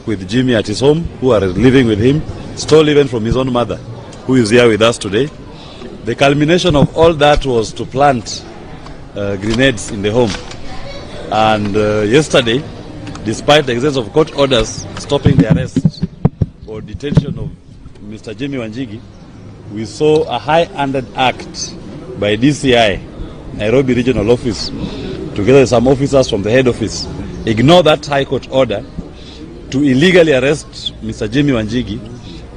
with Jimi at his home, who are living with him, stole even from his own mother, who is here with us today. The culmination of all that was to plant grenades in the home. And yesterday, despite the existence of court orders stopping the arrest or detention of Mr. Jimi Wanjigi, we saw a high-handed act by DCI, Nairobi Regional Office, together with some officers from the head office, ignore that high court order to illegally arrest Mr. Jimi Wanjigi,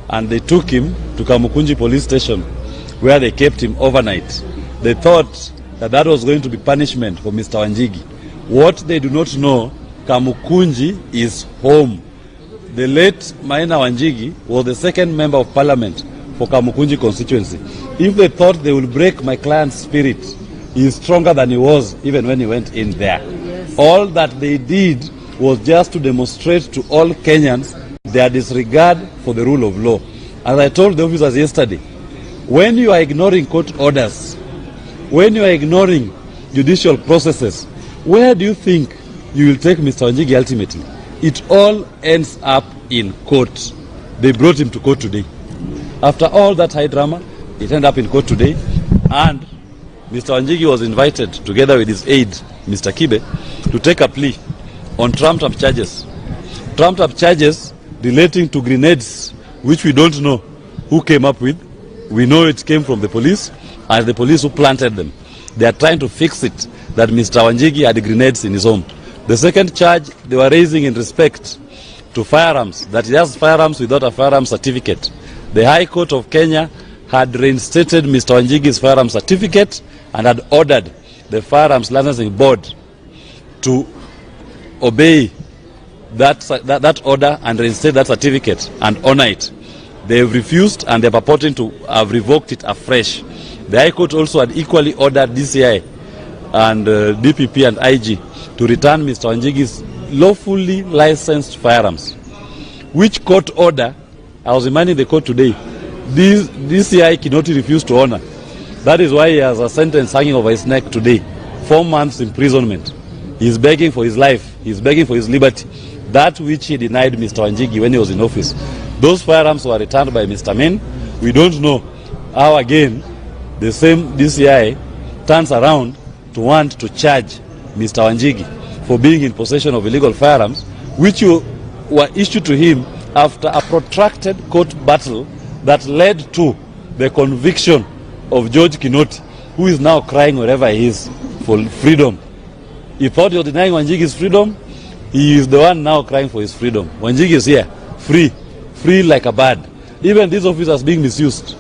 and they took him to Kamukunji police station, where they kept him overnight. They thought that that was going to be punishment for Mr. Wanjigi. What they do not know, Kamukunji is home. The late Maina Wanjigi was the second member of parliament for Kamukunji constituency. If they thought they would break my client's spirit, he is stronger than he was even when he went in there. Yes. All that they did was just to demonstrate to all Kenyans their disregard for the rule of law. As I told the officers yesterday, when you are ignoring court orders, when you are ignoring judicial processes, where do you think you will take Mr. Wanjigi ultimately? It all ends up in court. They brought him to court today. After all that high drama, it ended up in court today, and Mr. Wanjigi was invited, together with his aide, Mr. Kibe, to take a plea on trumped-up charges. Trumped-up charges relating to grenades, which we don't know who came up with. We know it came from the police, and the police who planted them. They are trying to fix it, that Mr. Wanjigi had grenades in his home. The second charge they were raising in respect to firearms, that he has firearms without a firearms certificate. The High Court of Kenya had reinstated Mr. Wanjigi's firearms certificate and had ordered the Firearms Licensing Board to obey that order and reinstate that certificate and honor it. They have refused, and they are purporting to have revoked it afresh. The High Court also had equally ordered DCI and DPP and IG to return Mr. Wanjigi's lawfully licensed firearms. Which court order, I was reminding the court today, DCI Kinoti refused to honor. That is why he has a sentence hanging over his neck today, 4 months imprisonment. He is begging for his life. He is begging for his liberty. That which he denied Mr. Wanjigi when he was in office. Those firearms were returned by Mr. Men. We don't know how again the same DCI turns around to want to charge Mr. Wanjigi for being in possession of illegal firearms, which were issued to him after a protracted court battle that led to the conviction of George Kinoti, who is now crying wherever he is for freedom. He thought he was denying Wanjigi's freedom. He is the one now crying for his freedom. Wanjigi is here, free like a bird. Even these officers being misused.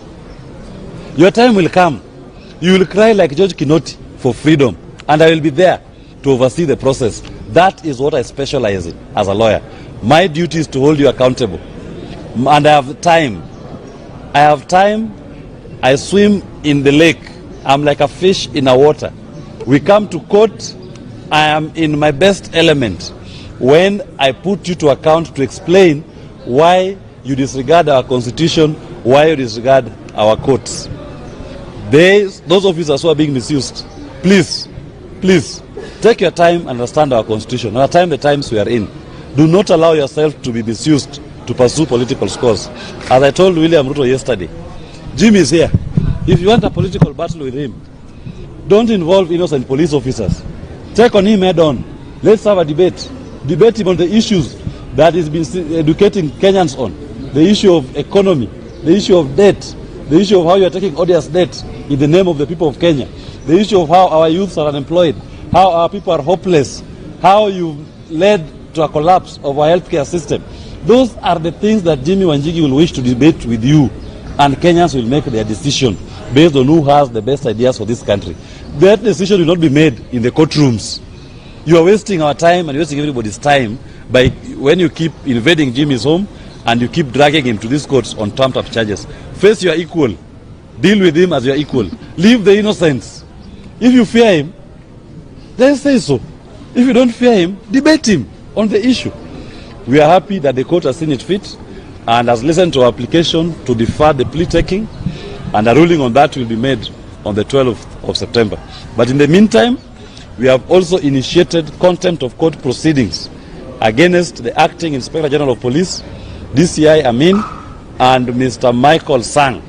Your time will come. You will cry like George Kinoti for freedom, and I will be there to oversee the process. That is what I specialize in as a lawyer. My duty is to hold you accountable. And I have time. I swim in the lake. I'm like a fish in a water. We come to court. I am in my best element when I put you to account to explain why you disregard our constitution, why you disregard our courts. Those officers who are being misused, please, take your time and understand our constitution. Understand the times we are in. Do not allow yourself to be misused to pursue political scores. As I told William Ruto yesterday, Jimi is here. If you want a political battle with him, don't involve innocent police officers. Take on him head on. Let's have a debate. Debate him on the issues that he's been educating Kenyans on. The issue of economy, the issue of debt, the issue of how you are taking odious debt in the name of the people of Kenya, the issue of how our youths are unemployed, how our people are hopeless, how you led to a collapse of our healthcare system. Those are the things that Jimi Wanjigi will wish to debate with you, and Kenyans will make their decision based on who has the best ideas for this country. That decision will not be made in the courtrooms. You are wasting our time and wasting everybody's time by when you keep invading Jimi's home and you keep dragging him to these courts on trumped-up charges. Face your equal. Deal with him as your equal. Leave the innocents. If you fear him, then say so. If you don't fear him, debate him on the issue. We are happy that the court has seen it fit and has listened to our application to defer the plea taking, and a ruling on that will be made on the 12th of September. But in the meantime, we have also initiated contempt of court proceedings against the Acting Inspector General of Police, DCI Amin, and Mr. Michael Sang,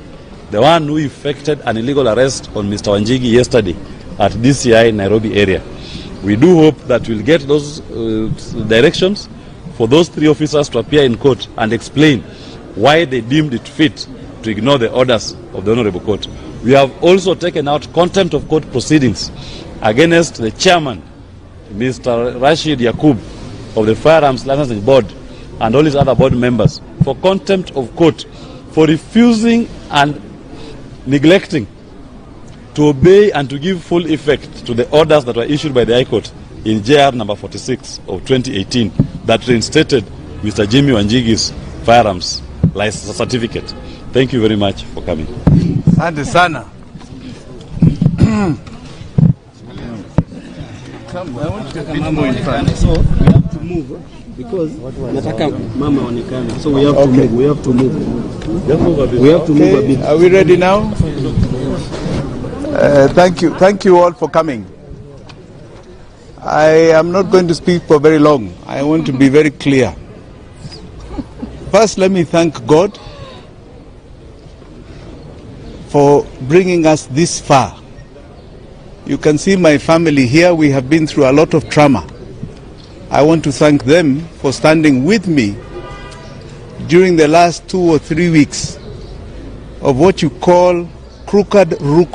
the one who effected an illegal arrest on Mr. Wanjigi yesterday at DCI Nairobi area. We do hope that we'll get those directions for those 3 officers to appear in court and explain why they deemed it fit to ignore the orders of the Honorable Court. We have also taken out contempt of court proceedings against the chairman, Mr. Rashid Yakub, of the Firearms Licensing Board, and all his other board members for contempt of court for refusing and neglecting to obey and to give full effect to the orders that were issued by the High Court in JR number 46 of 2018 that reinstated Mr. Jimi Wanjigi's firearms license certificate. Thank you very much for coming. Asante sana. So we have to move because nataka mama onekane. So we have to move. We have to move. We have to move a bit. Are we ready now? Thank you all for coming. I am not going to speak for very long. I want to be very clear. First, let me thank God for bringing us this far. You can see my family here. We have been through a lot of trauma. I want to thank them for standing with me during the last 2 or 3 weeks of what you call crooked Ruto.